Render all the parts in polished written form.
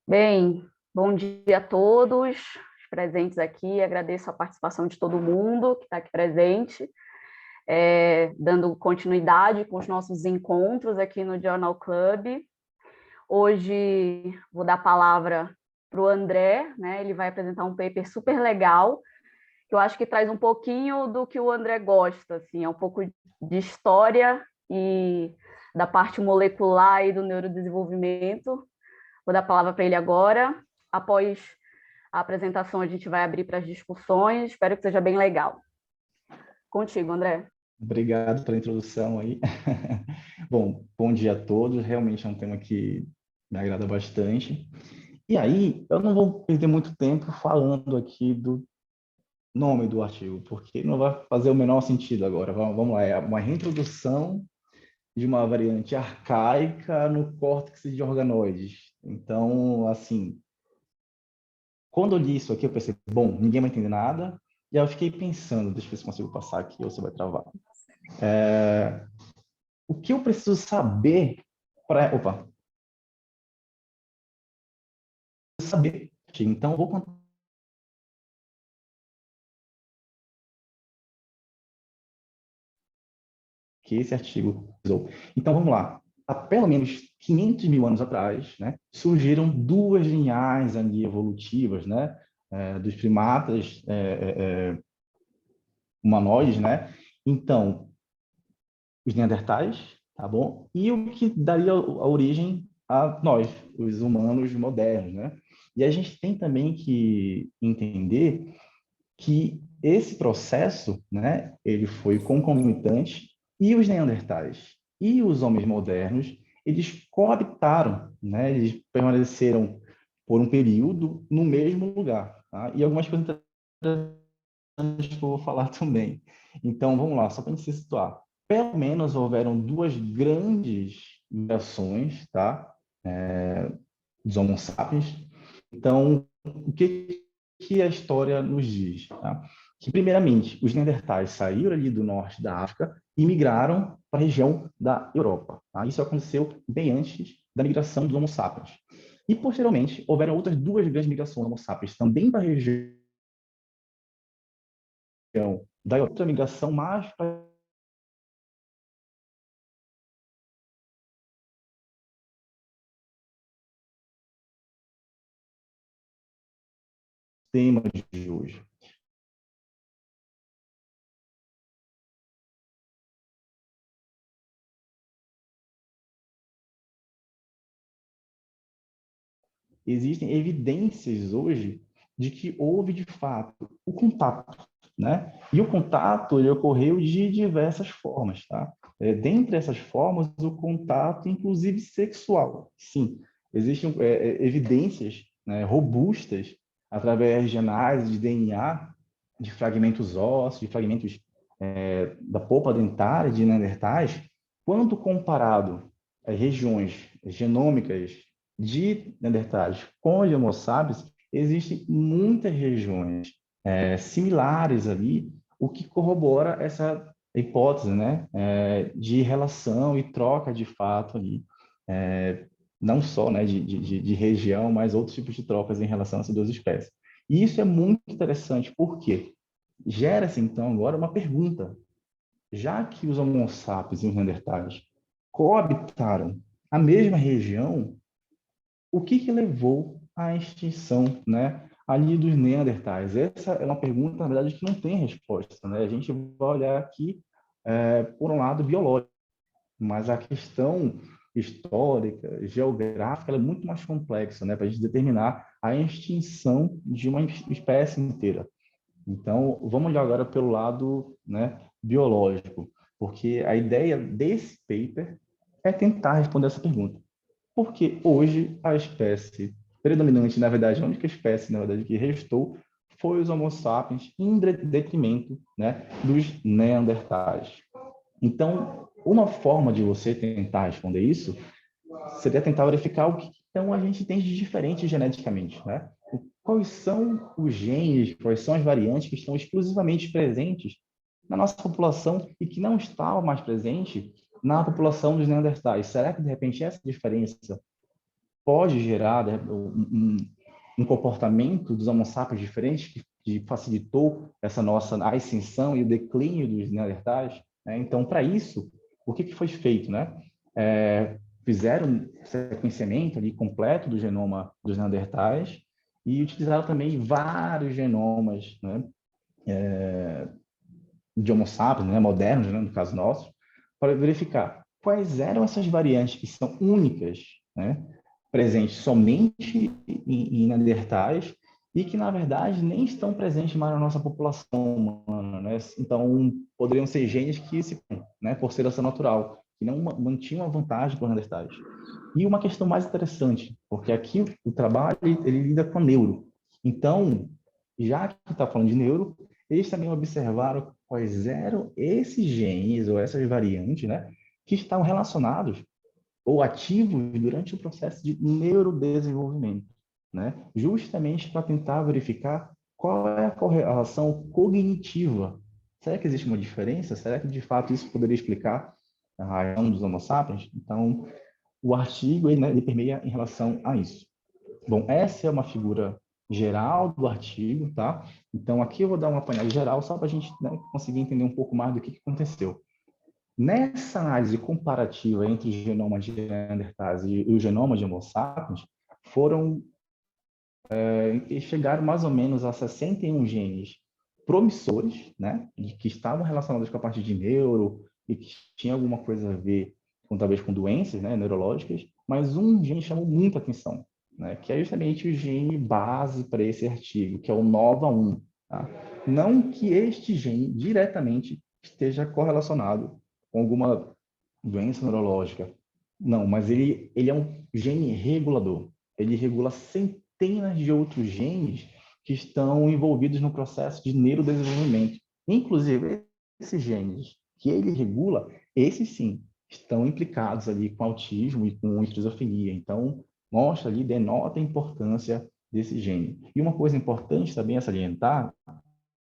Bem, bom dia a todos os presentes aqui. Agradeço a participação de todo mundo que está aqui presente, dando continuidade com os nossos encontros aqui no Journal Club. Hoje vou dar a palavra para o André, né? Ele vai apresentar um paper super legal, que eu acho que traz um pouquinho do que o André gosta, assim, é um pouco de história e da parte molecular e do neurodesenvolvimento. Vou dar a palavra para ele agora. Após a apresentação, a gente vai abrir para as discussões. Espero que seja bem legal. Contigo, André. Obrigado pela introdução aí. Bom dia a todos. Realmente é um tema que me agrada bastante. E aí, eu não vou perder muito tempo falando aqui do nome do artigo, porque não vai fazer o menor sentido agora. Vamos lá, é uma reintrodução de uma variante arcaica no córtex de organoides. Então, assim, quando eu li isso aqui, eu pensei, bom, ninguém vai entender nada. E aí eu fiquei pensando, deixa eu ver se consigo passar aqui ou se vai travar. O que eu preciso saber para... Opa, saber. Então, eu vou contar que esse artigo usou. Então, vamos lá. Há pelo menos 500 mil anos atrás, né, surgiram duas linhagens ali evolutivas, né, dos primatas humanoides, né? Então, os neandertais, tá bom? E o que daria a origem a nós, os humanos modernos, né? E a gente tem também que entender que esse processo, né, ele foi concomitante e os neandertais e os homens modernos, eles coabitaram, né? Eles permaneceram por um período no mesmo lugar, tá? E algumas coisas que eu vou falar também. Então, vamos lá, só para a gente se situar. Pelo menos houveram duas grandes migrações, tá? Dos Homo sapiens. Então, o que a história nos diz? Tá? Que, primeiramente, os Neandertais saíram ali do norte da África e migraram para a região da Europa. Tá? Isso aconteceu bem antes da migração dos Homo sapiens. E, posteriormente, houveram outras duas grandes migrações dos Homo sapiens, também para a região da outra migração mais para tema de hoje. Existem evidências hoje de que houve, de fato, o contato, né? E o contato ele ocorreu de diversas formas, tá? Dentre essas formas, o contato, inclusive sexual. Sim, existem evidências, né, robustas através de análise de DNA, de fragmentos ósseos, de fragmentos da polpa dentária de Neandertais, quando comparado às regiões genômicas de Neandertais com de Homo sapiens, existem muitas regiões similares ali, o que corrobora essa hipótese, né, de relação e troca de fato ali, não só, né, de região, mas outros tipos de trocas em relação a essas duas espécies. E isso é muito interessante, porque gera-se então agora uma pergunta: já que os Homo sapiens e os Neandertais coabitaram a mesma região, o que levou à extinção, né, ali dos Neandertais? Essa é uma pergunta, na verdade, que não tem resposta, né? A gente vai olhar aqui por um lado biológico, mas a questão histórica, geográfica, ela é muito mais complexa, né, para a gente determinar a extinção de uma espécie inteira. Então, vamos olhar agora pelo lado, né, biológico, porque a ideia desse paper é tentar responder essa pergunta. Porque hoje a espécie predominante, na verdade, a única espécie, na verdade, que restou foi os Homo sapiens, em detrimento, né, dos Neandertais. Então, uma forma de você tentar responder isso seria tentar verificar o que então a gente tem de diferente geneticamente, né? Quais são os genes, quais são as variantes que estão exclusivamente presentes na nossa população e que não estavam mais presentes na população dos neandertais? Será que, de repente, essa diferença pode gerar, né, um comportamento dos Homo sapiens diferente que facilitou essa nossa ascensão e o declínio dos neandertais, né? Então, para isso, o que foi feito, né? Fizeram um sequenciamento ali completo do genoma dos neandertais e utilizaram também vários genomas, né, de Homo sapiens, né, modernos, né, no caso nosso, para verificar quais eram essas variantes que são únicas, né, presentes somente em neandertais e que, na verdade, nem estão presentes mais na nossa população humana, né? Então, poderiam ser genes que né, por seleção natural, que não mantinham a vantagem para os neandertais. E uma questão mais interessante, porque aqui o trabalho ele lida com a neuro. Então, já que está falando de neuro, eles também observaram quais eram esses genes ou essas variantes, né, que estão relacionados ou ativos durante o processo de neurodesenvolvimento, né, justamente para tentar verificar qual é a correlação cognitiva. Será que existe uma diferença? Será que de fato isso poderia explicar a razão dos Homo sapiens? Então, o artigo ele, né, ele permeia em relação a isso. Bom, essa é uma figura geral do artigo, tá? Então, aqui eu vou dar uma apanhada geral só para a gente, né, conseguir entender um pouco mais do que aconteceu. Nessa análise comparativa entre o genoma de Neandertais e o genoma de Homo sapiens, foram chegaram mais ou menos a 61 genes promissores, né, que estavam relacionados com a parte de neuro e que tinha alguma coisa a ver com talvez com doenças, né, neurológicas, mas um gene chamou muita atenção, né, que é justamente o gene base para esse artigo, que é o NOVA1. Tá? Não que este gene diretamente esteja correlacionado com alguma doença neurológica, não, mas ele é um gene regulador. Ele regula centenas de outros genes que estão envolvidos no processo de neurodesenvolvimento. Inclusive, esses genes que ele regula, esses sim, estão implicados ali com autismo e com esquizofrenia. Então, mostra ali, denota a importância desse gene. E uma coisa importante também a salientar,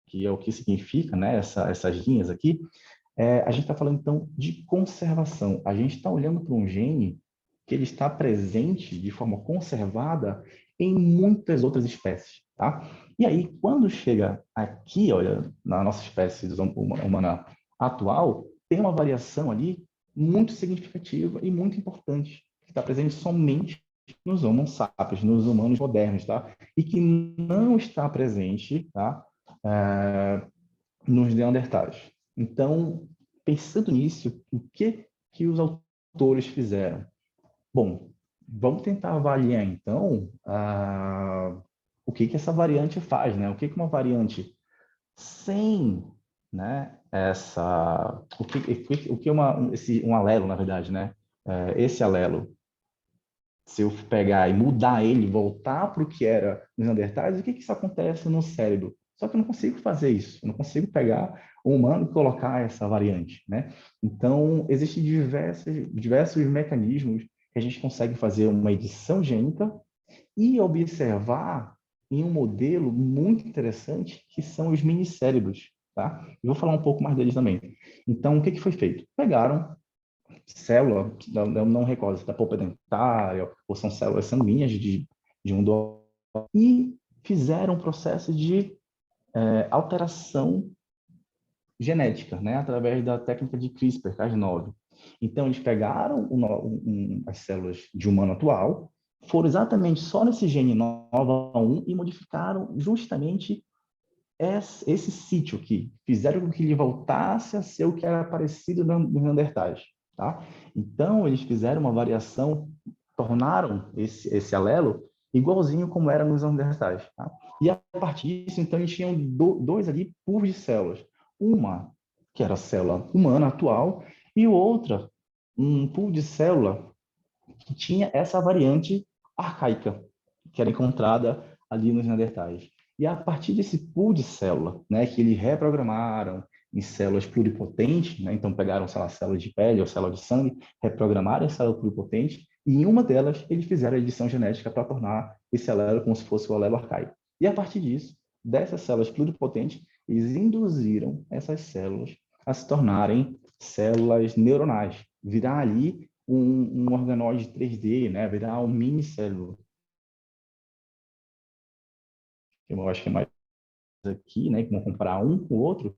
que é o que significa, né, essas linhas aqui, a gente está falando, então, de conservação. A gente está olhando para um gene que ele está presente de forma conservada em muitas outras espécies, tá? E aí, quando chega aqui, olha, na nossa espécie humana atual, tem uma variação ali muito significativa e muito importante, que está presente somente nos Homo sapiens, nos humanos modernos, tá? E que não está presente, tá? Nos Neandertais. Então, pensando nisso, o que os autores fizeram? Bom, vamos tentar avaliar então o que essa variante faz, né? O que uma variante sem, né, o que um alelo, na verdade, né? Esse alelo, se eu pegar e mudar ele, voltar para o que era nos Neandertais, o que isso acontece no cérebro? Só que eu não consigo fazer isso. Eu não consigo pegar um humano e colocar essa variante, né? Então, existem diversos mecanismos que a gente consegue fazer uma edição gênica e observar em um modelo muito interessante que são os minicérebros, tá? Eu vou falar um pouco mais deles também. Então, o que foi feito? Pegaram célula, não recordo se da polpa dentária ou são células sanguíneas de um doador, e fizeram um processo de alteração genética, né, através da técnica de CRISPR-Cas9. Então, eles pegaram as células de humano atual, foram exatamente só nesse gene NOVA1 e modificaram justamente esse sítio aqui. Fizeram com que ele voltasse a ser o que era parecido nos Neandertais. Tá? Então, eles fizeram uma variação, tornaram esse alelo igualzinho como era nos Neandertais. Tá? E a partir disso, então, eles tinham dois ali pools de células. Uma, que era a célula humana atual, e outra, um pool de célula que tinha essa variante arcaica, que era encontrada ali nos Neandertais. E a partir desse pool de célula, né, que eles reprogramaram em células pluripotentes, né, então pegaram, sei lá, células de pele ou células de sangue, reprogramaram em célula pluripotente, e em uma delas eles fizeram a edição genética para tornar esse alelo como se fosse o alelo arcaico. E a partir disso, dessas células pluripotentes, eles induziram essas células a se tornarem células neuronais, virar ali um organoide 3D, né? Virar um mini cérebro. Eu acho que é mais aqui, né? Vamos comparar um com o outro.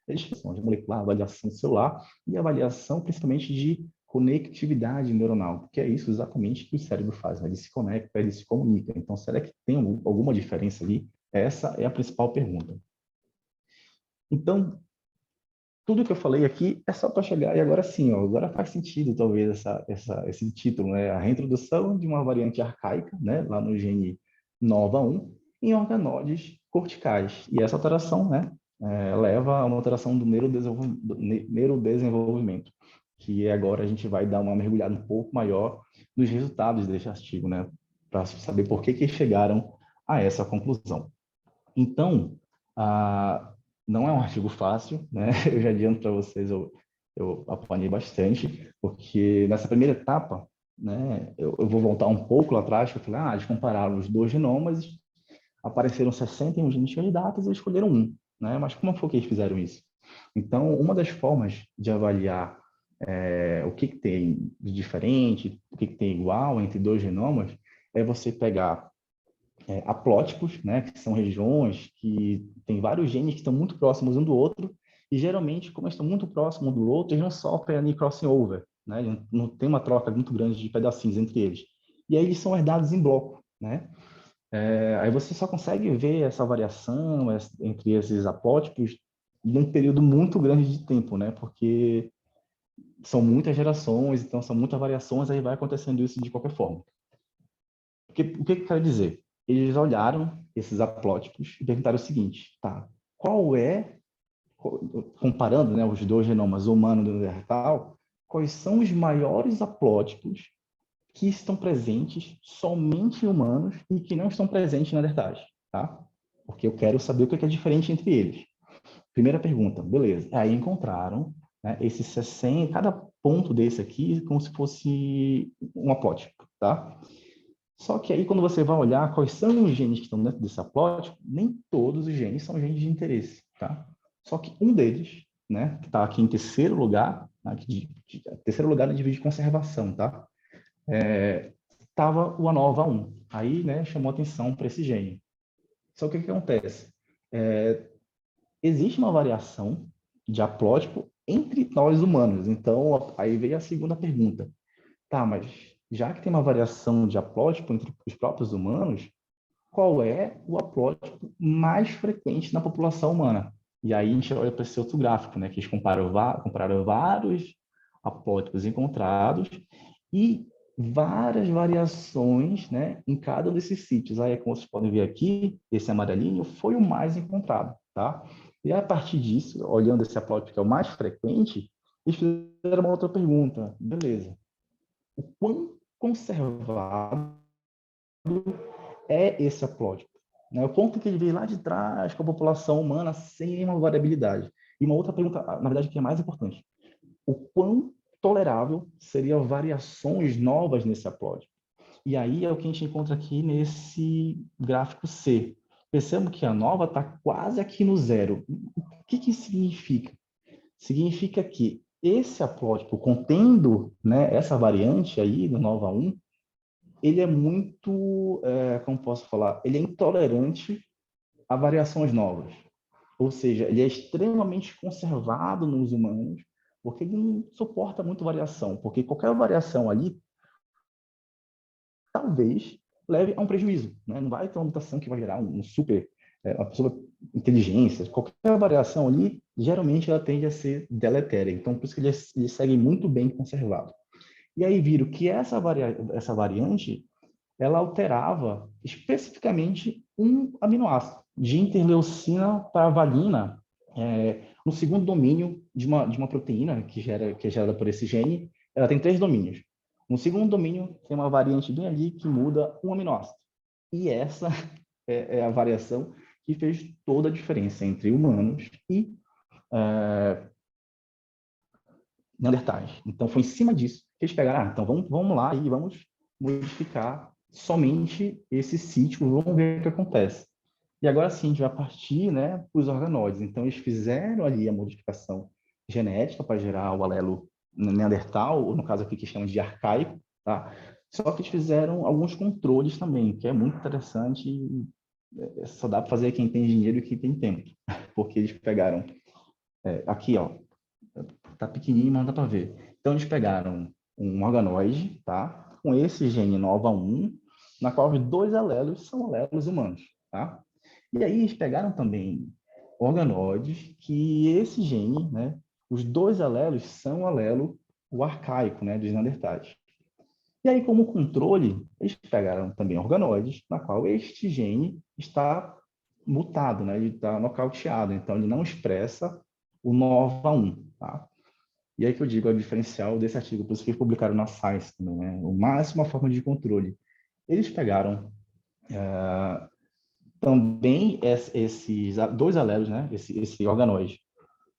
Eles são de molecular, avaliação celular e avaliação principalmente de conectividade neuronal, que é isso exatamente que o cérebro faz, né? Ele se conecta, ele se comunica. Então, será que tem alguma diferença ali? Essa é a principal pergunta. Então, tudo que eu falei aqui é só para chegar, e agora sim, ó, agora faz sentido talvez esse título, né? A reintrodução de uma variante arcaica, né? Lá no gene nova 1, em organóides corticais. E essa alteração, né? Leva a uma alteração do neurodesenvolvimento, que agora a gente vai dar uma mergulhada um pouco maior nos resultados desse artigo, né? Para saber por que chegaram a essa conclusão. Então, não é um artigo fácil, né? Eu já adianto para vocês, eu apanhei bastante, porque nessa primeira etapa, né, eu vou voltar um pouco lá atrás, que eu falei, eles compararam os dois genomas, apareceram 61 genes candidatos e escolheram um, né? Mas como foi que eles fizeram isso? Então, uma das formas de avaliar o que tem de diferente, o que tem igual entre dois genomas, é você pegar haplótipos, né, que são regiões que tem vários genes que estão muito próximos um do outro, e geralmente, como eles estão muito próximos um do outro, eles não sofrem ali crossing over, né, não tem uma troca muito grande de pedacinhos entre eles. E aí eles são herdados em bloco, né? Aí você só consegue ver essa variação entre esses haplótipos num período muito grande de tempo, né? Porque são muitas gerações, então são muitas variações, aí vai acontecendo isso de qualquer forma. O que eu quero dizer? Eles olharam esses haplótipos e perguntaram o seguinte, tá? Qual é, comparando, né, os dois genomas humano e neandertal, quais são os maiores haplótipos que estão presentes somente em humanos e que não estão presentes em neandertais, tá? Porque eu quero saber o que é diferente entre eles. Primeira pergunta, beleza. Aí encontraram, né, esses 60, cada ponto desse aqui como se fosse um haplótipo, tá? Só que aí, quando você vai olhar quais são os genes que estão dentro desse haplótipo, nem todos os genes são genes de interesse, tá? Só que um deles, né, que está aqui em terceiro lugar, né, terceiro lugar na divide de conservação, tá? Tava o ANOVA1. Aí, né, chamou atenção para esse gene. Só que o que acontece? Existe uma variação de haplótipo entre nós humanos. Então, aí veio a segunda pergunta. Tá, mas já que tem uma variação de haplótipo entre os próprios humanos, qual é o haplótipo mais frequente na população humana? E aí a gente olha para esse outro gráfico, né, que eles compararam vários haplótipos encontrados e várias variações, né, em cada um desses sítios. Aí, como vocês podem ver aqui, esse amarelinho foi o mais encontrado, tá? E a partir disso, olhando esse haplótipo que é o mais frequente, eles fizeram uma outra pergunta. Beleza. O quão conservado é esse haplótipo? Né? O quanto que ele veio lá de trás com a população humana sem nenhuma variabilidade? E uma outra pergunta, na verdade, que é mais importante. O quão tolerável seriam variações novas nesse haplótipo? E aí é o que a gente encontra aqui nesse gráfico C. Percebam que a nova está quase aqui no zero. O que isso significa? Significa que esse haplótipo contendo, né, essa variante aí do nova 1, ele é muito, como posso falar, ele é intolerante a variações novas. Ou seja, ele é extremamente conservado nos humanos, porque ele não suporta muito variação, porque qualquer variação ali, talvez, leve a um prejuízo. Né? Não vai ter uma mutação que vai gerar um super, uma super inteligência. Qualquer variação ali, geralmente, ela tende a ser deletéria. Então, por isso que ele segue muito bem conservado. E aí viram que essa variante ela alterava especificamente um aminoácido de interleucina para valina, no segundo domínio de uma proteína que é gerada por esse gene. Ela tem três domínios. No segundo domínio, tem uma variante bem ali que muda um aminoácido. E essa é a variação que fez toda a diferença entre humanos e neandertais. Então, foi em cima disso que eles pegaram, então vamos lá e vamos modificar somente esse sítio, vamos ver o que acontece. E agora sim, a gente vai partir, né, para os organóides. Então, eles fizeram ali a modificação genética para gerar o alelo Neandertal, ou no caso aqui que chamam de arcaico, tá? Só que eles fizeram alguns controles também, que é muito interessante e só dá para fazer quem tem dinheiro e quem tem tempo, porque eles pegaram, aqui, ó, tá pequenininho, mas não dá para ver. Então, eles pegaram um organoide, tá? Com esse gene NOVA1, na qual os dois alelos são alelos humanos, tá? E aí eles pegaram também organoides que esse gene, né? Os dois alelos são o alelo, o arcaico, né? Dos neandertais. E aí, como controle, eles pegaram também organoides, na qual este gene está mutado, né? Ele está nocauteado, então ele não expressa o NOVA1, tá? E aí que eu digo, é o diferencial desse artigo, por isso que eles publicaram na Science também, né? O máximo a forma de controle. Eles pegaram também esses dois alelos, né? Esse organoide,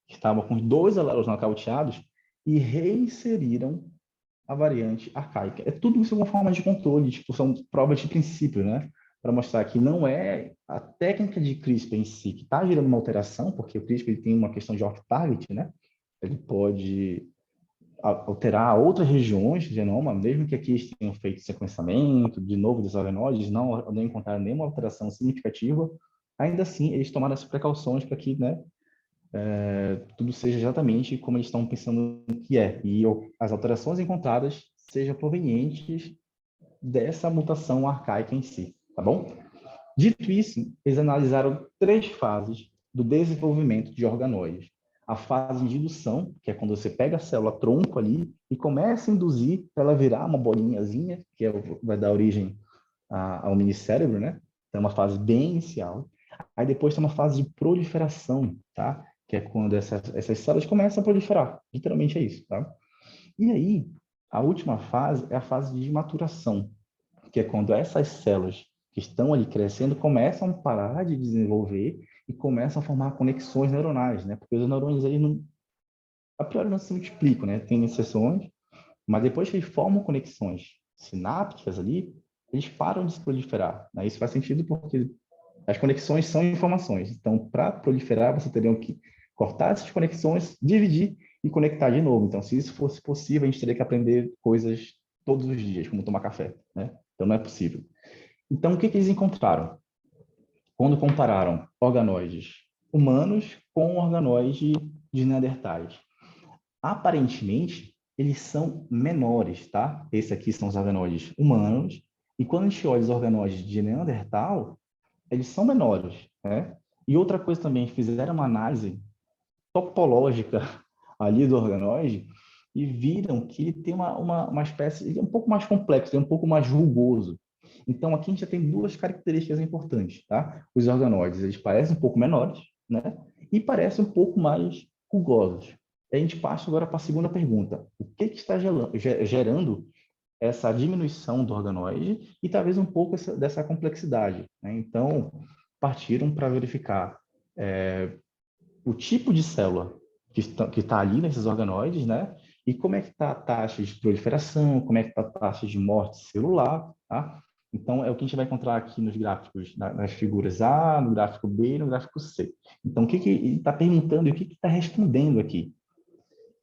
que estavam com os dois alelos nocauteados, e reinseriram a variante arcaica. É tudo isso uma forma de controle, tipo, são provas de princípio, né? Para mostrar que não é a técnica de CRISPR em si que está gerando uma alteração, porque o CRISPR ele tem uma questão de off-target, né? Ele pode alterar outras regiões do genoma, mesmo que aqui eles tenham feito sequenciamento de novo dos organóides, não encontraram nenhuma alteração significativa, ainda assim eles tomaram as precauções para que, né, tudo seja exatamente como eles estão pensando que é, e as alterações encontradas sejam provenientes dessa mutação arcaica em si, tá bom? Dito isso, eles analisaram 3 fases do desenvolvimento de organoides. A fase de indução, que é quando você pega a célula tronco ali e começa a induzir para ela virar uma bolinhazinha, que vai dar origem ao minicérebro, né? Então, é uma fase bem inicial. Aí depois tem uma fase de proliferação, tá? Que é quando essas células começam a proliferar. Literalmente é isso, tá? E aí, a última fase é a fase de maturação, que é quando essas células que estão ali crescendo começam a parar de desenvolver e começam a formar conexões neuronais, né? Porque os neurônios eles não, a priori não se multiplicam, né? Tem exceções, mas depois que eles formam conexões sinápticas ali, eles param de se proliferar, né? Isso faz sentido porque as conexões são informações. Então, para proliferar, você teria que cortar essas conexões, dividir e conectar de novo. Então, se isso fosse possível, a gente teria que aprender coisas todos os dias, como tomar café, né? Então, não é possível. Então, o que eles encontraram? Quando compararam organoides humanos com organoides de neandertais. Aparentemente, eles são menores, tá? Esses aqui são os organoides humanos. E quando a gente olha os organoides de Neandertal, eles são menores, né? E outra coisa também, fizeram uma análise topológica ali do organoide e viram que ele tem uma espécie, ele é um pouco mais complexo, ele é um pouco mais rugoso. Então, aqui a gente já tem 2 características importantes, tá? Os organoides, eles parecem um pouco menores, né? E parecem um pouco mais rugosos. A gente passa agora para a segunda pergunta. O que está gerando essa diminuição do organoide e talvez um pouco dessa complexidade, né? Então, partiram para verificar o tipo de célula que está ali nesses organoides, né? E como é que está a taxa de proliferação, como é que está a taxa de morte celular, tá? Então, é o que a gente vai encontrar aqui nos gráficos, nas figuras A, no gráfico B e no gráfico C. Então, o que ele está perguntando e o que está respondendo aqui?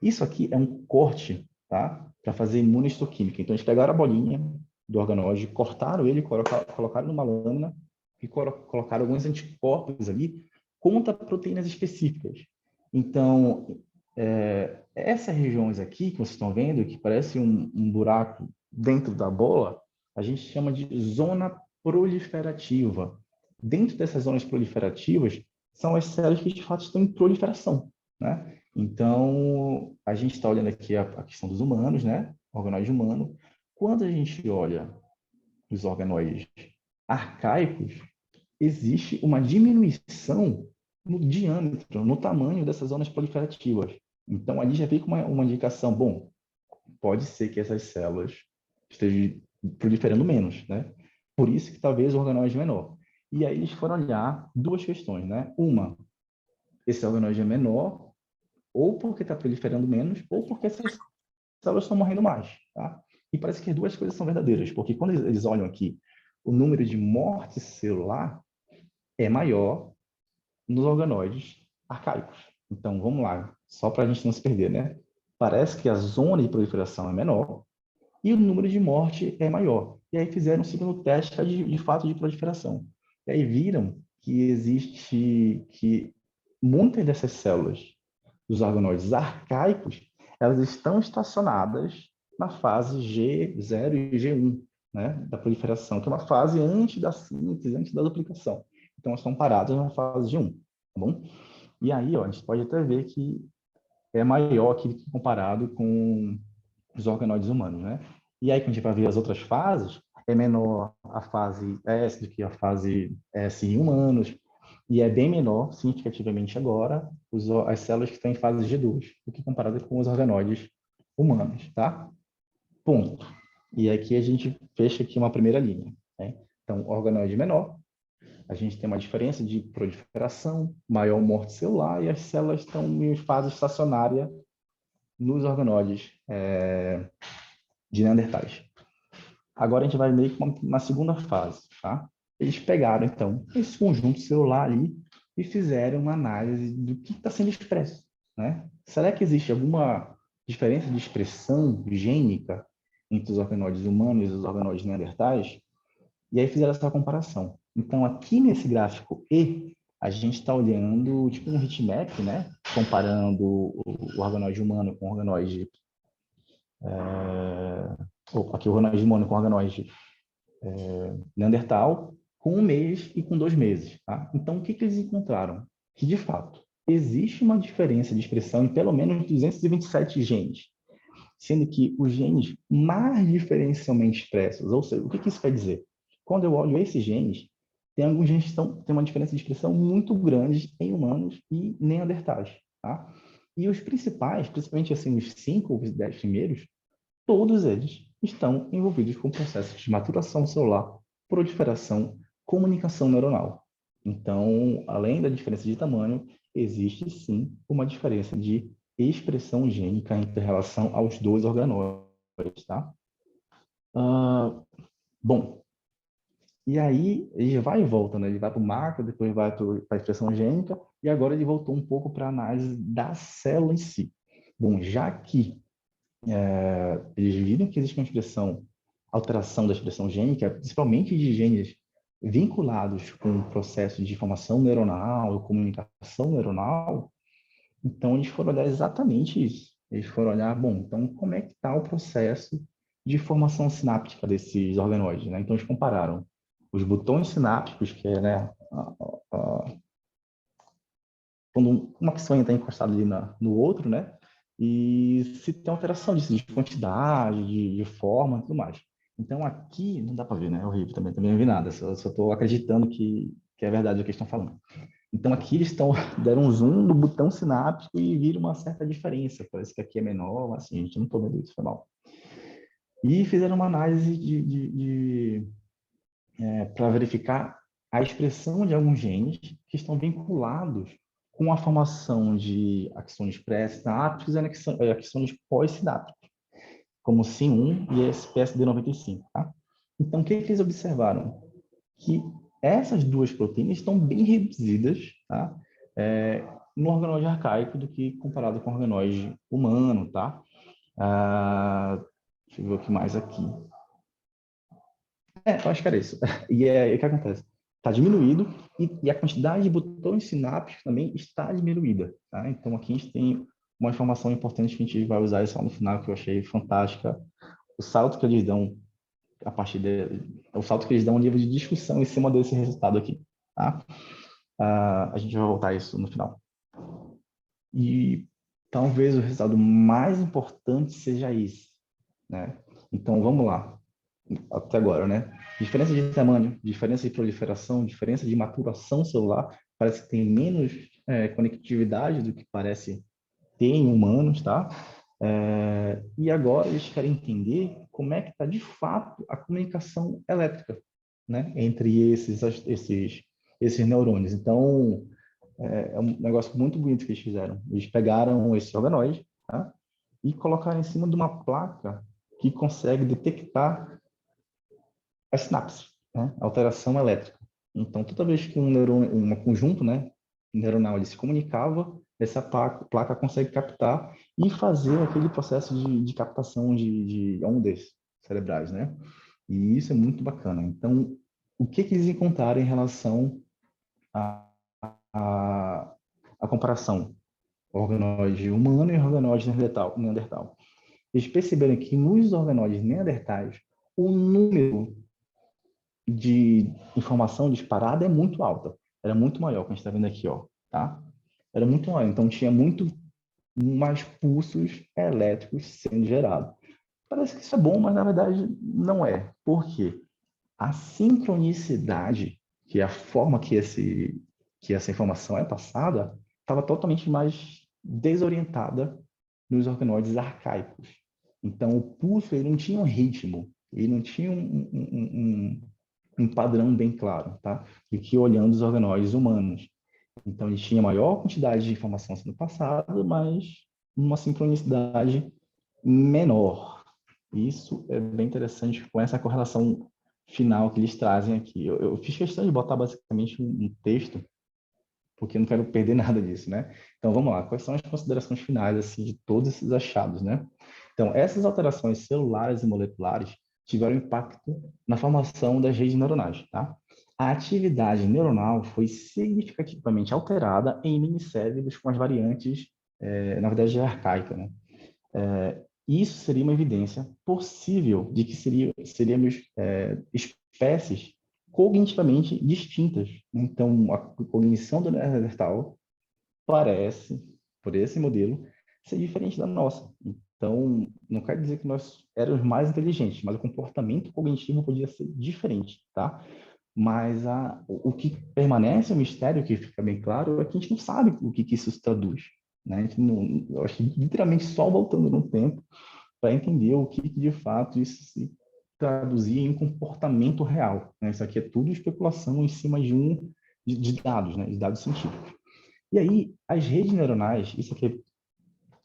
Isso aqui é um corte, tá? Para fazer imunistoquímica. Então, eles pegaram a bolinha do organoide, cortaram ele, colocaram numa lâmina e colocaram alguns anticorpos ali contra proteínas específicas. Então, essas regiões aqui que vocês estão vendo, que parece um buraco dentro da bola, a gente chama de zona proliferativa. Dentro dessas zonas proliferativas, são as células que de fato estão em proliferação, né? Então, a gente está olhando aqui a questão dos humanos, né? Organoide humano. Quando a gente olha os organoides arcaicos, existe uma diminuição no diâmetro, no tamanho dessas zonas proliferativas. Então, ali já fica uma indicação, bom, pode ser que essas células estejam proliferando menos, né? Por isso que talvez o organoide é menor. E aí eles foram olhar 2 questões, né? Uma, esse organoide é menor, ou porque está proliferando menos, ou porque essas células estão morrendo mais, tá? E parece que as 2 coisas são verdadeiras, porque quando eles olham aqui, o número de morte celular é maior nos organoides arcaicos. Então, vamos lá, só para a gente não se perder, né? parece que a zona de proliferação é menor e o número de morte é maior. E aí fizeram um segundo teste de fato de proliferação. E aí viram que muitas dessas células dos organoides arcaicos, elas estão estacionadas na fase G0 e G1, né, da proliferação, que é uma fase antes da síntese, antes da duplicação. Então, elas estão paradas na fase G1, tá bom? E aí, ó, a gente pode até ver que é maior aqui comparado com os organoides humanos, né? E aí, quando a gente vai ver as outras fases, é menor a fase S do que a fase S em humanos, e é bem menor, significativamente agora, as células que estão em fase G2, do que comparado com os organoides humanos, tá? Ponto. E aqui a gente fecha aqui uma primeira linha, né? Então, organoide menor, a gente tem uma diferença de proliferação, maior morte celular, e as células estão em fase estacionária nos organoides de Neandertais. Agora a gente vai meio que na segunda fase, tá? Eles pegaram, então, esse conjunto celular ali e fizeram uma análise do que está sendo expresso, né? Será que existe alguma diferença de expressão gênica entre os organoides humanos e os organoides neandertais? E aí fizeram essa comparação. Então, aqui nesse gráfico E, a gente está olhando tipo um heatmap, né? Comparando o organoide humano com o organoide... aqui o organoide humano com o organoide Neandertal, com 1 mês e com 2 meses. Tá? Então, o que eles encontraram? Que, de fato, existe uma diferença de expressão em pelo menos 227 genes, sendo que os genes mais diferencialmente expressos, ou seja, o que isso quer dizer? Quando eu olho esses genes, tem alguns genes que têm uma diferença de expressão muito grande em humanos e neandertais. Tá? E os principais, principalmente assim, os 5 ou os 10 primeiros, todos eles estão envolvidos com processos de maturação celular, proliferação, comunicação neuronal. Então, além da diferença de tamanho, existe sim uma diferença de expressão gênica em relação aos dois organóides, tá? Bom, e aí ele vai e volta, né? Ele vai para o macro, depois vai para a expressão gênica, e agora ele voltou um pouco para a análise da célula em si. Bom, já que eles viram que existe uma alteração da expressão gênica, principalmente de genes vinculados com o processo de formação neuronal, comunicação neuronal, então eles foram olhar exatamente isso. Eles foram olhar, bom, então como é que está o processo de formação sináptica desses organoides, né? Então eles compararam os botões sinápticos, que é, né, quando uma pessoa está encostada ali no outro, né? E se tem alteração disso, de quantidade, de forma e tudo mais. Então, aqui, não dá para ver, né? É horrível também não vi nada, só estou acreditando que é verdade o que eles estão falando. Então, aqui eles deram um zoom no botão sináptico e viram uma certa diferença. Parece que aqui é menor, mas assim, a gente não estou vendo isso, foi mal. E fizeram uma análise para verificar a expressão de alguns genes que estão vinculados com a formação de axônios pré-sinápticos e axônios pós-sinápticos, como SIM1 e SPSD95. Tá? Então, o que eles observaram? Que essas duas proteínas estão bem reduzidas, tá? No organoide arcaico do que comparado com o organoide humano. Tá? Deixa eu ver o que mais aqui. Eu acho que era isso. E o que acontece? Está diminuído e a quantidade de botões sinápticos também está diminuída. Tá? Então, aqui a gente tem uma informação importante que a gente vai usar isso lá no final, que eu achei fantástica. O salto que eles dão, o salto que eles dão, o nível de discussão em cima desse resultado aqui. Tá? A gente vai voltar a isso no final. E talvez o resultado mais importante seja esse. Né? Então, vamos lá. Até agora, né? Diferença de tamanho, diferença de proliferação, diferença de maturação celular, parece que tem menos conectividade do que parece ter em humanos, tá? E agora eles querem entender como é que está de fato a comunicação elétrica, né? Entre esses neurônios. Então, é um negócio muito bonito que eles fizeram. Eles pegaram esse organoide, tá? E colocaram em cima de uma placa que consegue detectar a sinapse, né? A alteração elétrica. Então, toda vez que um conjunto, né, neuronal ele se comunicava, essa placa consegue captar e fazer aquele processo de captação de ondas cerebrais, né? E isso é muito bacana. Então, o que eles encontraram em relação à à comparação organoide humano e organoide neandertal? Eles perceberam que nos organoides neandertais, o número de informação disparada é muito alta. Era muito maior, como a gente está vendo aqui, ó, tá? Era muito maior. Então, tinha muito mais pulsos elétricos sendo gerados. Parece que isso é bom, mas na verdade não é. Por quê? A sincronicidade, que é a forma que essa informação é passada, estava totalmente mais desorientada nos organoides arcaicos. Então, o pulso ele não tinha um ritmo, ele não tinha um padrão bem claro, tá? Do que olhando os organoides humanos. Então, ele tinha maior quantidade de informação sendo passada, mas uma sincronicidade menor. Isso é bem interessante com essa correlação final que eles trazem aqui. Eu fiz questão de botar basicamente um texto, porque eu não quero perder nada disso, né? Então, vamos lá. Quais são as considerações finais assim, de todos esses achados, né? Então, essas alterações celulares e moleculares tiveram impacto na formação das redes neuronais, tá? A atividade neuronal foi significativamente alterada em minicérebros com as variantes, na verdade, arcaica, né? Isso seria uma evidência possível de que seríamos espécies cognitivamente distintas. Então, a cognição do Neandertal parece, por esse modelo, ser diferente da nossa. Então, não quer dizer que nós éramos mais inteligentes, mas o comportamento cognitivo podia ser diferente, tá? Mas o que permanece um mistério, que fica bem claro, é que a gente não sabe o que isso se traduz. Né? A gente não, eu acho que literalmente só voltando no tempo para entender o que de fato isso se traduzia em um comportamento real. Né? Isso aqui é tudo especulação em cima de dados, né? De dados científicos. E aí, as redes neuronais, isso aqui é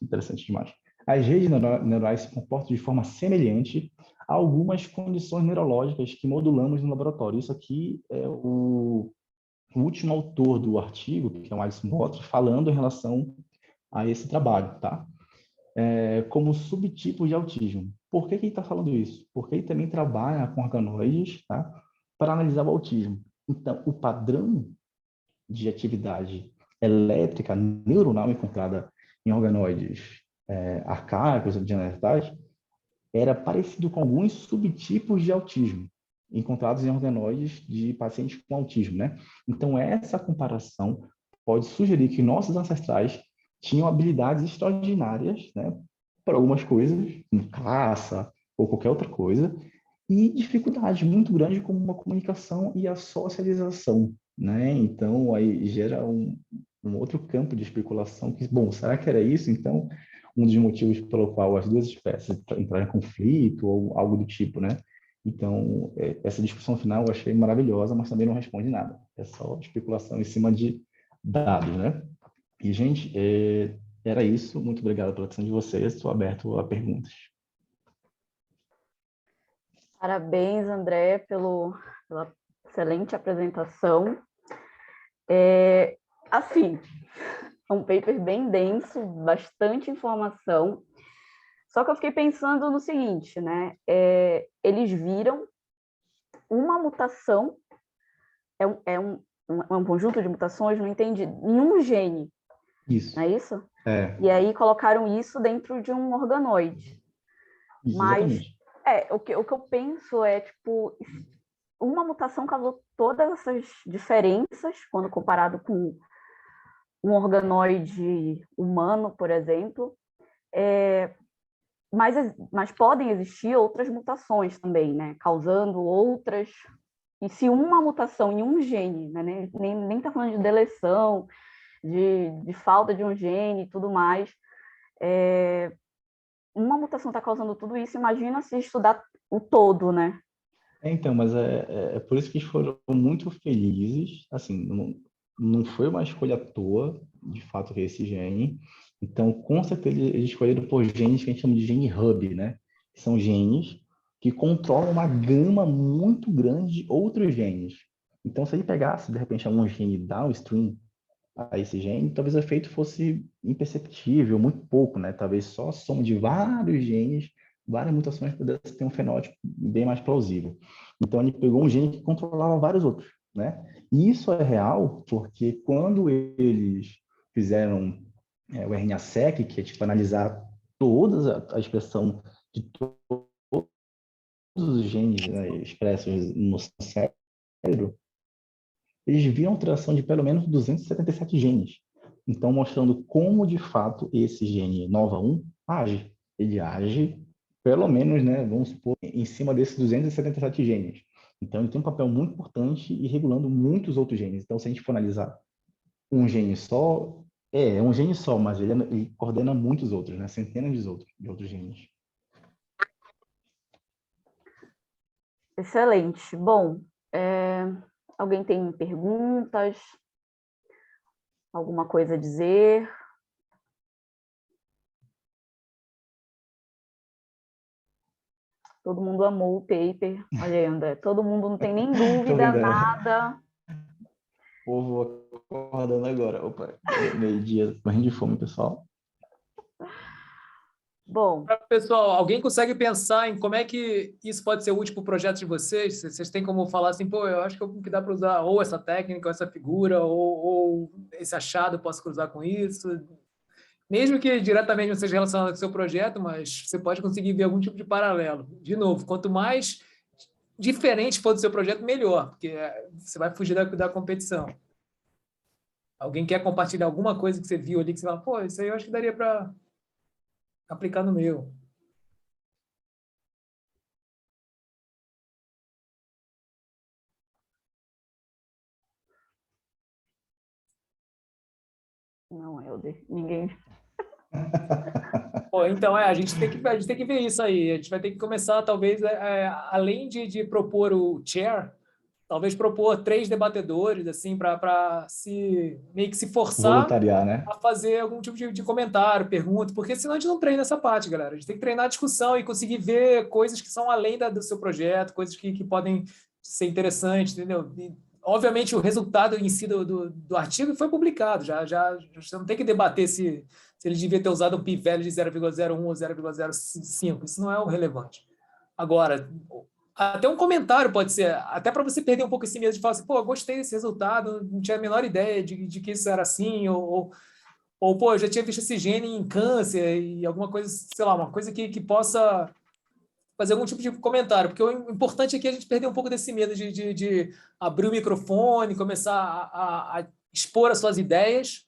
interessante demais. As redes neurais se comportam de forma semelhante a algumas condições neurológicas que modulamos no laboratório. Isso aqui é o último autor do artigo, que é o Alice Motter, falando em relação a esse trabalho, tá? Como subtipos de autismo. Por que ele está falando isso? Porque ele também trabalha com organoides, tá? Para analisar o autismo. Então, o padrão de atividade elétrica neuronal encontrada em organoides arcaicos ou de neandertais era parecido com alguns subtipos de autismo encontrados em organoides de pacientes com autismo, né? Então, essa comparação pode sugerir que nossos ancestrais tinham habilidades extraordinárias, né, para algumas coisas, como caça ou qualquer outra coisa, e dificuldades muito grandes como uma comunicação e a socialização, né? Então, aí gera um outro campo de especulação que, bom, será que era isso? Então, um dos motivos pelo qual as duas espécies entraram em conflito ou algo do tipo, né? Então, essa discussão final eu achei maravilhosa, mas também não responde nada. É só especulação em cima de dados, né? E, gente, era isso. Muito obrigado pela atenção de vocês. Estou aberto a perguntas. Parabéns, André, pela excelente apresentação. Assim, é um paper bem denso, bastante informação. Só que eu fiquei pensando no seguinte, né? Eles viram uma mutação, um conjunto de mutações, não entendi, em um gene, Isso. não é isso? É, E aí colocaram isso dentro de um organoide. isso, Mas exatamente. o que eu penso é, tipo, uma mutação causou todas essas diferenças quando comparado com um organoide humano, por exemplo. Mas podem existir outras mutações também, né? Causando outras. E se uma mutação em um gene, né? Nem está falando de deleção, de falta de um gene e tudo mais, uma mutação está causando tudo isso, imagina se estudar o todo, né? Então, mas é por isso que eles foram muito felizes. Assim, não foi uma escolha à toa, de fato, que esse gene. Então, com certeza, eles escolheram por genes que a gente chama de gene hub, né? Que são genes que controlam uma gama muito grande de outros genes. Então, se ele pegasse, de repente, algum gene downstream, a esse gene, talvez o efeito fosse imperceptível, muito pouco, né? Talvez só a soma de vários genes, várias mutações pudesse ter um fenótipo bem mais plausível. Então, ele pegou um gene que controlava vários outros, né? E isso é real porque quando eles fizeram o RNA-seq, que é tipo analisar toda a expressão de todos os genes, né, expressos no cérebro, eles viram alteração de pelo menos 277 genes. Então, mostrando como, de fato, esse gene NOVA1 age. Ele age, pelo menos, né, vamos supor, em cima desses 277 genes. Então, ele tem um papel muito importante e regulando muitos outros genes. Então, se a gente for analisar um gene só, é um gene só, mas ele coordena muitos outros, né, centenas de outros genes. Excelente. Bom, alguém tem perguntas? Alguma coisa a dizer? Todo mundo amou o paper. Olha aí, André, todo mundo não tem nem Tô dúvida, vendo, né? nada. O povo acordando agora. Opa, meio-dia, morrendo de fome, pessoal. Bom, Pessoal, alguém consegue pensar em como é que isso pode ser útil para o projeto de vocês? Vocês têm como falar assim, pô, eu acho que dá para usar ou essa técnica, ou essa figura, ou esse achado eu posso cruzar com isso? Mesmo que diretamente não seja relacionado com o seu projeto, mas você pode conseguir ver algum tipo de paralelo. De novo, quanto mais diferente for do seu projeto, melhor, porque você vai fugir da competição. Alguém quer compartilhar alguma coisa que você viu ali, que você fala, pô, isso aí eu acho que daria para aplicar no meu. não, Helder, ninguém. Pô, então, a gente tem que ver isso aí. A gente vai ter que começar, talvez, além de propor o chair, talvez propor 3 debatedores, assim, para meio que se forçar Voluntariar, né? a fazer algum tipo de comentário, pergunta, porque senão a gente não treina essa parte, galera. A gente tem que treinar a discussão e conseguir ver coisas que são além do seu projeto, coisas que podem ser interessantes, entendeu? E, obviamente, o resultado em si do artigo foi publicado, já você não tem que debater se ele devia ter usado um p-value de 0,01 ou 0,05, isso não é o relevante. Agora, até um comentário pode ser, até para você perder um pouco esse medo de falar assim, pô, gostei desse resultado, não tinha a menor ideia de que isso era assim, ou, pô, eu já tinha visto esse gene em câncer e alguma coisa, sei lá, uma coisa que possa fazer algum tipo de comentário, porque o importante aqui é a gente perder um pouco desse medo de abrir o microfone, começar a expor as suas ideias,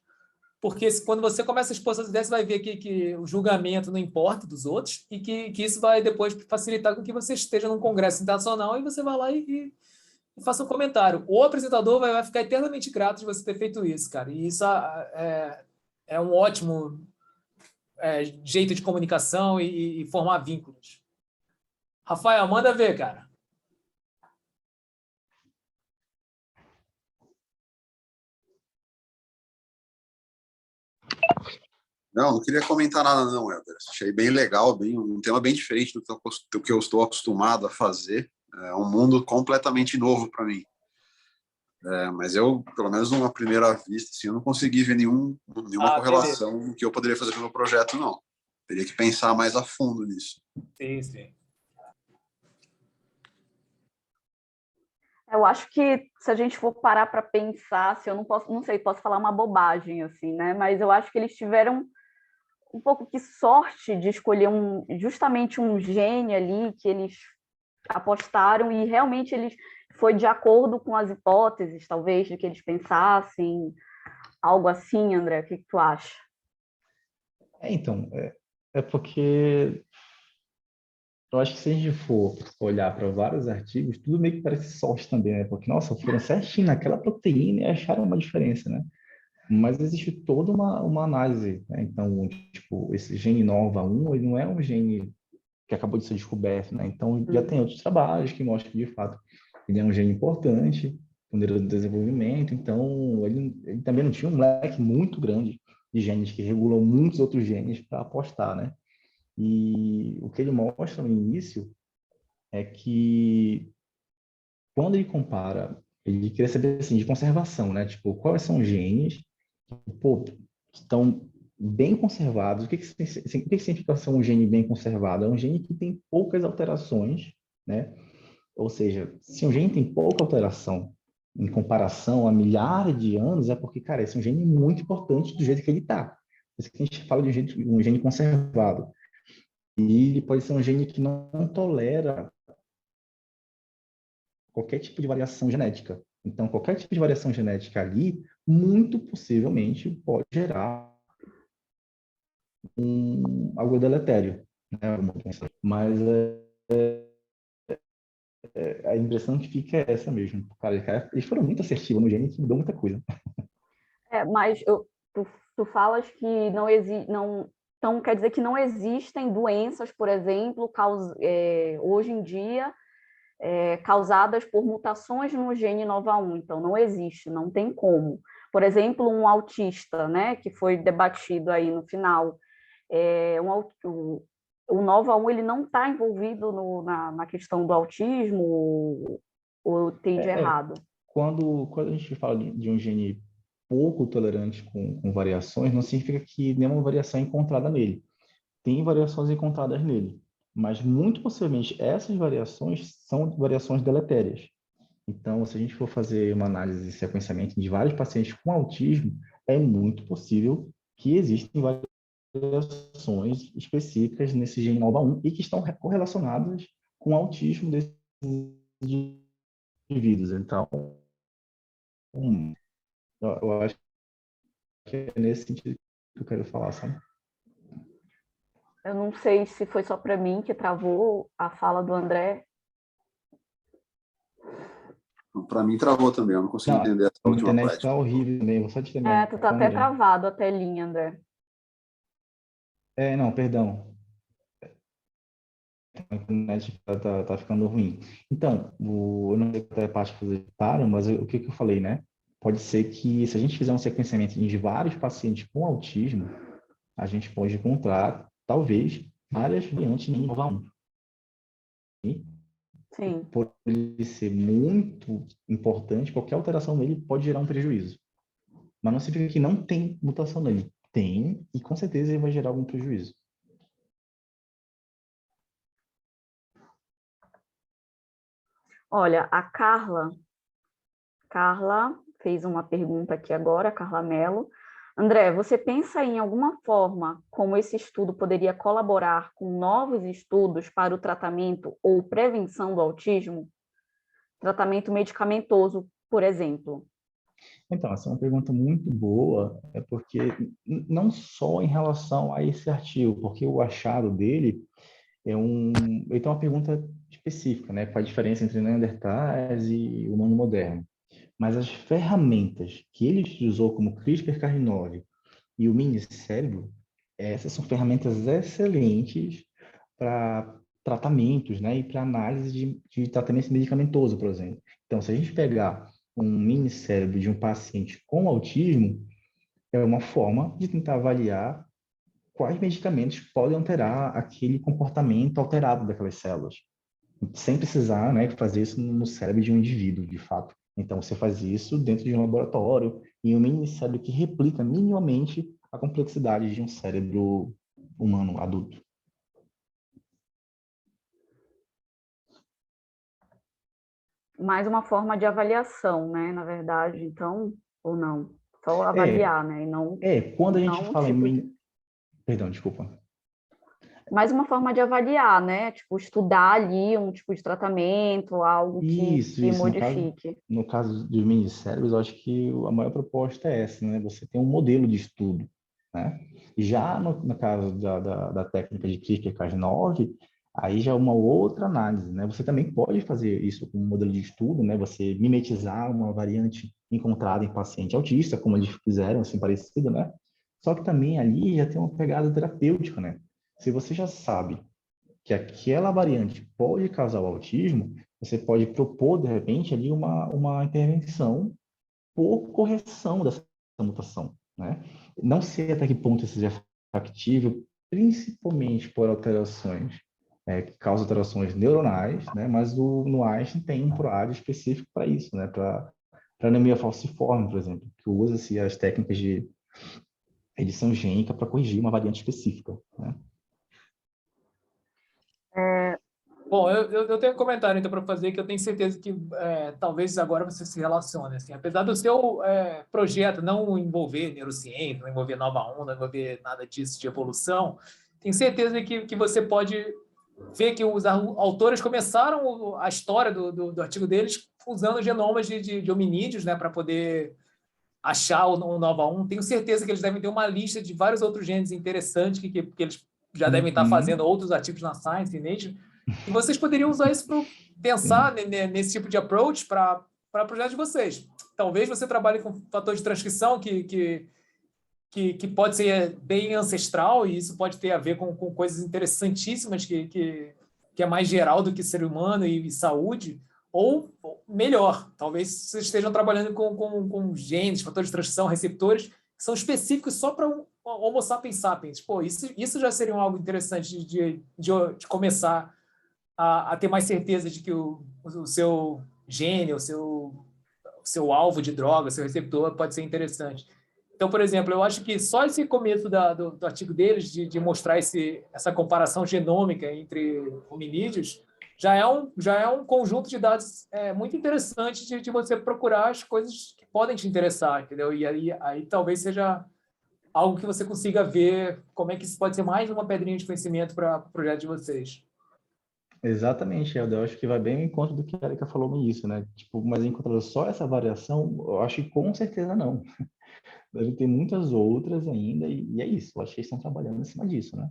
porque quando você começa a expor suas ideias, você vai ver que o julgamento não importa dos outros e que isso vai depois facilitar com que você esteja num congresso internacional e você vai lá e faça um comentário. O apresentador vai ficar eternamente grato de você ter feito isso, cara. E isso é um ótimo jeito de comunicação e formar vínculos. Rafael, manda ver, cara. Não queria comentar nada não, Helder. Achei bem legal, um tema bem diferente do que eu estou acostumado a fazer. É um mundo completamente novo para mim. Mas eu, pelo menos numa primeira vista, assim, eu não consegui ver nenhuma Beleza. correlação no que eu poderia fazer pelo projeto, não. Teria que pensar mais a fundo nisso. Sim, sim. Eu acho que se a gente for parar para pensar, se eu não posso, não sei, posso falar uma bobagem assim, né? Mas eu acho que eles tiveram um pouco que sorte de escolher justamente um gene ali que eles apostaram e realmente eles foi de acordo com as hipóteses, talvez, de que eles pensassem, algo assim, André, o que tu acha? Então, é porque eu acho que se a gente for olhar para vários artigos, tudo meio que parece sorte também, né? Porque, nossa, foram certinho naquela proteína e acharam uma diferença, né? Mas existe toda uma análise, né? Então, tipo, esse gene NOVA1, ele não é um gene que acabou de ser descoberto, né? Então, já tem outros trabalhos que mostram que, de fato, ele é um gene importante no neurodesenvolvimento. Então, ele também não tinha um leque muito grande de genes que regulam muitos outros genes para apostar, né? E o que ele mostra no início é que quando ele compara, ele queria saber assim, de conservação, né? Tipo, quais são os genes pô, estão bem conservados. O que significa ser um gene bem conservado? É um gene que tem poucas alterações, né? Ou seja, se um gene tem pouca alteração em comparação a milhares de anos, é porque, cara, esse é um gene muito importante do jeito que ele está. Por isso que a gente fala de um gene conservado. E ele pode ser um gene que não tolera qualquer tipo de variação genética. Então, qualquer tipo de variação genética ali, muito possivelmente, pode gerar algo deletério, né? Mas a impressão que fica é essa mesmo. Cara, eles foram muito assertivos no gene que mudou muita coisa. Mas tu falas que não existe, não, então quer dizer que não existem doenças, por exemplo, hoje em dia, causadas por mutações no gene NOVA1. Então não existe, não tem como. Por exemplo, um autista, né, que foi debatido aí no final, o NOVA1 ele não está envolvido na questão do autismo, ou tem de errado? Quando a gente fala de um gene pouco tolerante com variações, não significa que nenhuma variação é encontrada nele. Tem variações encontradas nele, mas muito possivelmente essas variações são variações deletérias. Então, se a gente for fazer uma análise de sequenciamento de vários pacientes com autismo, é muito possível que existem variações específicas nesse gene NOVA1 e que estão correlacionadas com o autismo desses indivíduos. Então, eu acho que é nesse sentido que eu quero falar, sabe? Eu não sei se foi só para mim que travou a fala do André. Para mim travou também, eu não consigo Não, entender essa a última internet parte. está horrível também, vou só te terminar Tu tá com o até André. travado a telinha, André. Não, perdão. A internet tá ficando ruim. Então, eu não sei até a parte que vocês param, mas o que eu falei, né? Pode ser que, se a gente fizer um sequenciamento de vários pacientes com autismo, a gente pode encontrar, talvez, várias variantes em NOVA1. Sim. Por ele ser muito importante, qualquer alteração nele pode gerar um prejuízo. Mas não significa que não tem mutação nele. Tem, e com certeza ele vai gerar algum prejuízo. Olha, a Carla fez uma pergunta aqui agora, Carla Mello. André, você pensa em alguma forma como esse estudo poderia colaborar com novos estudos para o tratamento ou prevenção do autismo? Tratamento medicamentoso, por exemplo. Então, essa é uma pergunta muito boa, porque não só em relação a esse artigo, porque o achado dele ele tem uma pergunta específica, né? Qual a diferença entre Neandertais e o humano moderno? Mas as ferramentas que ele usou, como CRISPR-Cas9 e o minicérebro, essas são ferramentas excelentes para tratamentos, né? E para análise de tratamento medicamentoso, por exemplo. Então, se a gente pegar um minicérebro de um paciente com autismo, é uma forma de tentar avaliar quais medicamentos podem alterar aquele comportamento alterado daquelas células, sem precisar, né, fazer isso no cérebro de um indivíduo, de fato. Então, você faz isso dentro de um laboratório, em um mini cérebro que replica minimamente a complexidade de um cérebro humano adulto. Mais uma forma de avaliação, né? Na verdade, então, ou não? Só avaliar, né? E não, Quando a gente não fala tipo em... Perdão, desculpa. Mais uma forma de avaliar, né? Tipo, estudar ali um tipo de tratamento, algo que Isso. modifique. No caso dos minicérebros, eu acho que a maior proposta é essa, né? Você tem um modelo de estudo, né? Já no caso da técnica de CRISPR-Cas9, aí já é uma outra análise, né? Você também pode fazer isso com um modelo de estudo, né? Você mimetizar uma variante encontrada em paciente autista, como eles fizeram, assim, parecido, né? Só que também ali já tem uma pegada terapêutica, né? Se você já sabe que aquela variante pode causar o autismo, você pode propor, de repente, ali uma intervenção por correção dessa mutação, né? Não sei até que ponto isso seja factível, principalmente por alterações, que causam alterações neuronais, né? Mas no Einstein tem um ProAD específico para isso, né? Para anemia falciforme, por exemplo, que usa-se as técnicas de edição gênica para corrigir uma variante específica, né? Bom, eu tenho um comentário então para fazer que eu tenho certeza que talvez agora você se relacione. Assim, apesar do seu projeto não envolver neurociência, não envolver nova onda, não envolver nada disso de evolução, tenho certeza que você pode ver que os autores começaram a história do artigo deles usando genomas de hominídeos, né, para poder achar o Nova 1. Tenho certeza que eles devem ter uma lista de vários outros genes interessantes que eles já devem estar fazendo outros artigos na Science e Nature. E vocês poderiam usar isso para pensar nesse tipo de approach para projetos de vocês. Talvez você trabalhe com fator de transcrição que pode ser bem ancestral, e isso pode ter a ver com coisas interessantíssimas que é mais geral do que ser humano e saúde, ou melhor, talvez vocês estejam trabalhando com genes, fatores de transcrição, receptores, que são específicos só para Homo sapiens sapiens. Pô, isso já seria algo interessante de começar a ter mais certeza de que o seu gene, o seu alvo de droga, o seu receptor pode ser interessante. Então, por exemplo, eu acho que só esse começo do artigo deles, de mostrar essa comparação genômica entre hominídeos, já é um conjunto de dados muito interessante de você procurar as coisas que podem te interessar, entendeu? E aí talvez seja algo que você consiga ver como é que isso pode ser mais uma pedrinha de conhecimento para o projeto de vocês. Exatamente, Helder. Eu acho que vai bem ao encontro do que a Erika falou no início, né? Tipo, mas encontrando só essa variação, eu acho que com certeza não. Deve ter muitas outras ainda, e é isso. Eu acho que eles estão trabalhando em cima disso, né?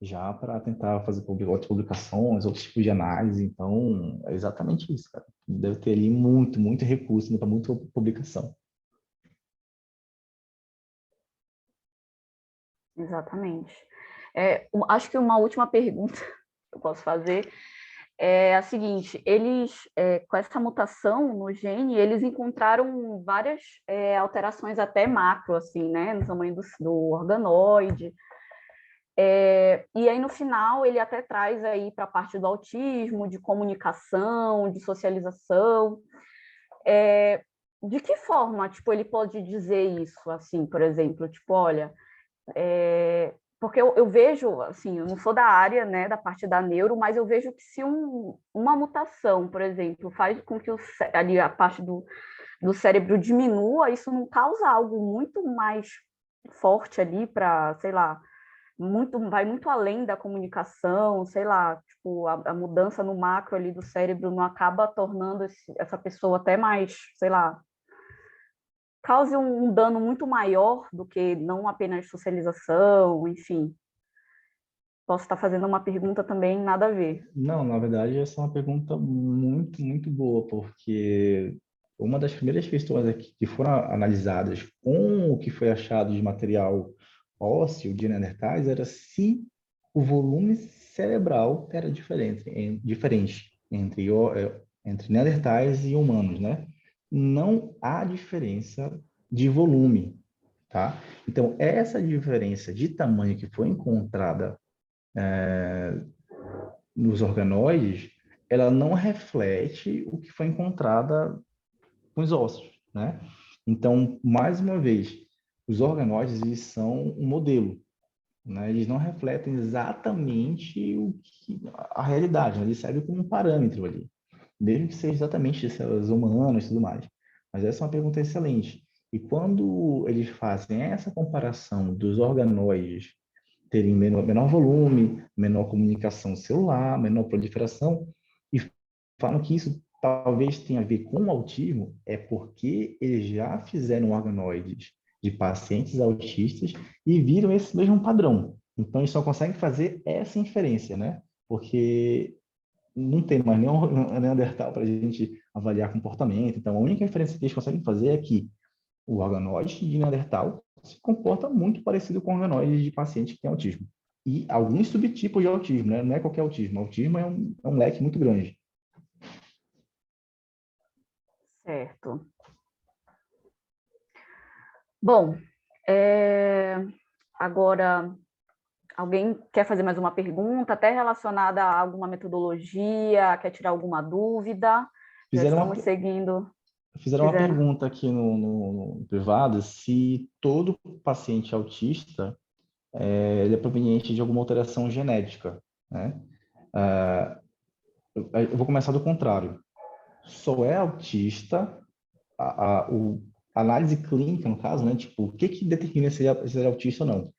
Já para tentar fazer outras publicações, outros tipos de análise. Então, é exatamente isso, cara. Deve ter ali muito, muito recurso para muita publicação. Exatamente. Acho que uma última pergunta que eu posso fazer é a seguinte: eles, com essa mutação no gene, eles encontraram várias alterações até macro, assim, né, no tamanho do organoide. E aí, no final, ele até traz aí para a parte do autismo, de comunicação, de socialização. De que forma, tipo, ele pode dizer isso, assim, por exemplo, tipo, olha, porque eu vejo, assim, eu não sou da área, né, da parte da neuro, mas eu vejo que se uma mutação, por exemplo, faz com que ali a parte do cérebro diminua, isso não causa algo muito mais forte ali para, sei lá, vai muito além da comunicação, sei lá, tipo, a mudança no macro ali do cérebro não acaba tornando essa pessoa até mais, sei lá, cause um dano muito maior do que não apenas socialização, enfim. Posso estar fazendo uma pergunta também nada a ver. Não, na verdade, essa é uma pergunta muito, muito boa, porque uma das primeiras questões aqui que foram analisadas com o que foi achado de material ósseo de Neandertais era se o volume cerebral era diferente entre Neandertais e humanos, né? Não há diferença de volume, tá? Então, essa diferença de tamanho que foi encontrada nos organoides, ela não reflete o que foi encontrada com os ossos, né? Então, mais uma vez, os organoides eles são um modelo, né? Eles não refletem exatamente a realidade, né? Eles servem como um parâmetro ali, mesmo que seja exatamente de células humanas e tudo mais. Mas essa é uma pergunta excelente. E quando eles fazem essa comparação dos organoides terem menor volume, menor comunicação celular, menor proliferação, e falam que isso talvez tenha a ver com o autismo, é porque eles já fizeram organoides de pacientes autistas e viram esse mesmo padrão. Então, eles só conseguem fazer essa inferência, né? Porque não tem mais nenhum Neandertal para a gente avaliar comportamento. Então, a única inferência que eles conseguem fazer é que o organoide de Neandertal se comporta muito parecido com o organoide de paciente que tem autismo. E alguns subtipos de autismo, né? Não é qualquer autismo. Autismo é um leque muito grande. Certo. Bom, agora, alguém quer fazer mais uma pergunta, até relacionada a alguma metodologia, quer tirar alguma dúvida? Já Fizeram estamos seguindo. Fizeram uma Fizeram. pergunta aqui no privado se todo paciente autista ele é proveniente de alguma alteração genética, né? Eu vou começar do contrário. Só é autista a análise clínica, no caso, né? Tipo, o que determina se ele é autista ou não?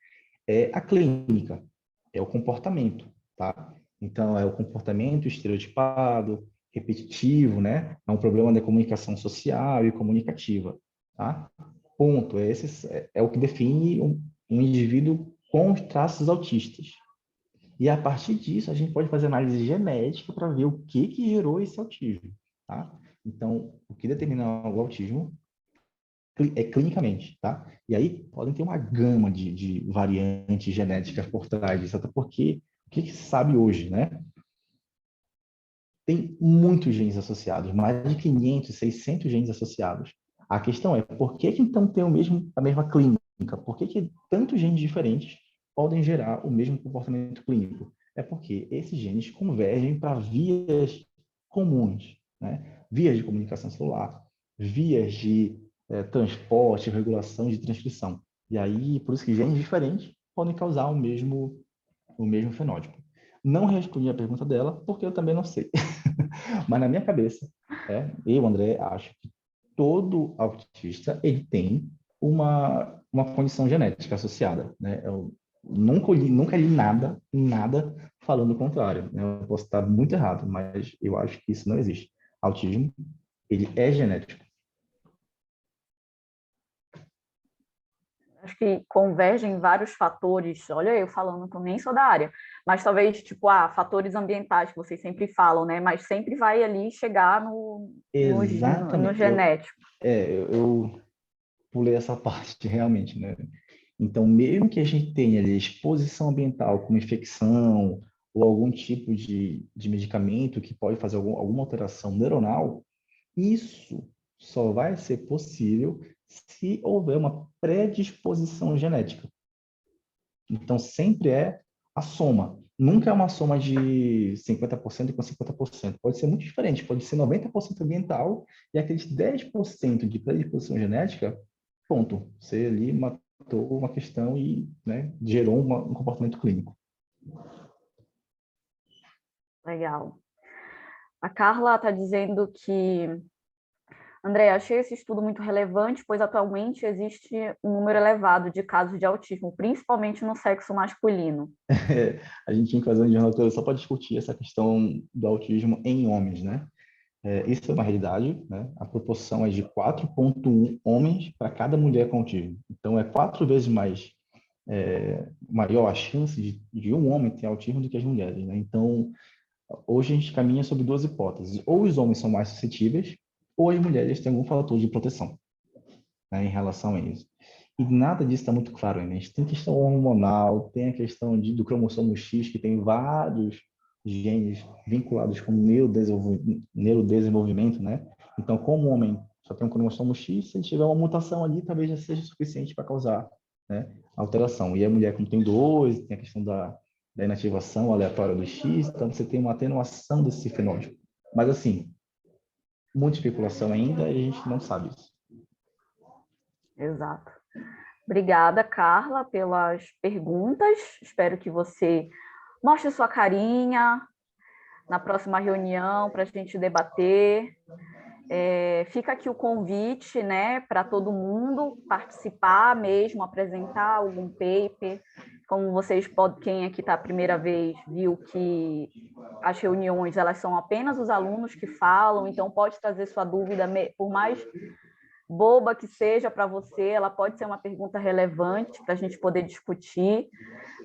É a clínica, é o comportamento, tá? Então, é o comportamento estereotipado, repetitivo, né? É um problema da comunicação social e comunicativa, tá? Ponto. É o que define um indivíduo com traços autistas. E a partir disso, a gente pode fazer análise genética para ver o que gerou esse autismo, tá? Então, o que determina o autismo é clinicamente, tá? E aí podem ter uma gama de variantes genéticas por trás disso, até porque o que se sabe hoje, né? Tem muitos genes associados, mais de 500, 600 genes associados. A questão é, por que então tem a mesma clínica? Por que tantos genes diferentes podem gerar o mesmo comportamento clínico? É porque esses genes convergem para vias comuns, né? Vias de comunicação celular, vias de transporte, regulação de transcrição. E aí, por isso que genes diferentes podem causar o mesmo fenótipo. Não respondi a pergunta dela, porque eu também não sei. Mas na minha cabeça, eu, André, acho que todo autista ele tem uma condição genética associada, né? Eu nunca li nada falando o contrário, né? Eu posso estar muito errado, mas eu acho que isso não existe. Autismo, ele é genético. Acho que convergem vários fatores. Olha, eu falando que eu nem sou da área, mas talvez, tipo, fatores ambientais que vocês sempre falam, né? Mas sempre vai ali chegar no Exatamente. genético. Eu pulei essa parte, realmente, né? Então, mesmo que a gente tenha ali exposição ambiental, como infecção ou algum tipo de medicamento que pode fazer alguma alteração neuronal, isso só vai ser possível se houver uma predisposição genética. Então, sempre é a soma. Nunca é uma soma de 50% com 50%. Pode ser muito diferente. Pode ser 90% ambiental e aqueles 10% de predisposição genética, ponto. Você ali matou uma questão e, né, gerou um comportamento clínico. Legal. A Carla está dizendo que André, achei esse estudo muito relevante, pois atualmente existe um número elevado de casos de autismo, principalmente no sexo masculino. A gente tinha que fazer um jornal só para discutir essa questão do autismo em homens, né? Isso é uma realidade, né? A proporção é de 4,1 homens para cada mulher com autismo. Então, é 4 vezes maior a chance de um homem ter autismo do que as mulheres, né? Então, hoje a gente caminha sobre duas hipóteses. Ou os homens são mais suscetíveis, ou as mulheres têm algum fator de proteção, né, em relação a isso. E nada disso está muito claro ainda. A gente tem questão hormonal, tem a questão do cromossomo X, que tem vários genes vinculados com neurodesenvolvimento, né? Então, como o homem só tem um cromossomo X, se ele tiver uma mutação ali, talvez já seja suficiente para causar, né, alteração. E a mulher, como tem dois, tem a questão da inativação aleatória do X, então você tem uma atenuação desse fenótipo. Mas, assim, muita especulação ainda e a gente não sabe isso. Exato. Obrigada, Carla, pelas perguntas. Espero que você mostre sua carinha na próxima reunião para a gente debater. Fica aqui o convite, né, para todo mundo participar mesmo, apresentar algum paper. Como vocês podem, quem aqui está a primeira vez, viu que as reuniões elas são apenas os alunos que falam, então pode trazer sua dúvida, por mais boba que seja para você, ela pode ser uma pergunta relevante para a gente poder discutir,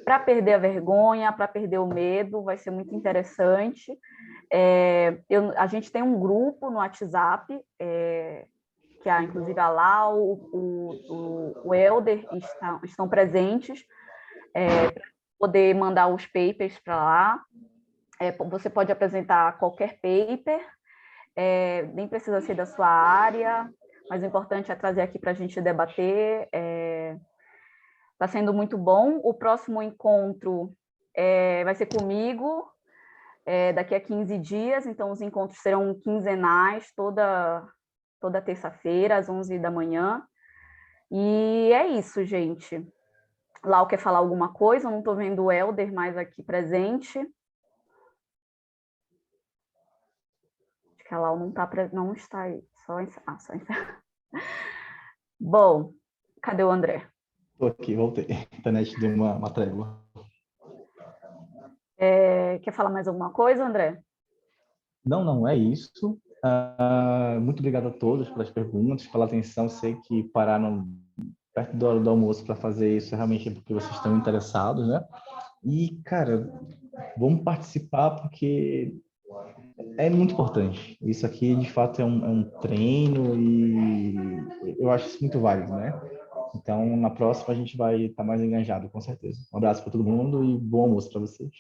para perder a vergonha, para perder o medo, vai ser muito interessante. A gente tem um grupo no WhatsApp, que inclusive a Lau, o Helder estão presentes, para poder mandar os papers para lá. Você pode apresentar qualquer paper, nem precisa ser da sua área, mas o importante é trazer aqui para a gente debater. Está sendo muito bom. O próximo encontro vai ser comigo, daqui a 15 dias, então os encontros serão quinzenais, toda terça-feira, às 11 da manhã. E é isso, gente. Lau quer falar alguma coisa? Eu não estou vendo o Helder mais aqui presente. Acho que a Lau não está aí. Só encerrar. Bom, cadê o André? Estou aqui, voltei. A internet deu uma trégua. Quer falar mais alguma coisa, André? Não, é isso. Muito obrigado a todos pelas perguntas, pela atenção. Sei que pararam perto da hora do almoço para fazer isso realmente é porque vocês estão interessados, né? E, cara, vamos participar porque é muito importante. Isso aqui, de fato, é um treino e eu acho isso muito válido, né? Então, na próxima, a gente vai estar mais engajado, com certeza. Um abraço para todo mundo e bom almoço para vocês.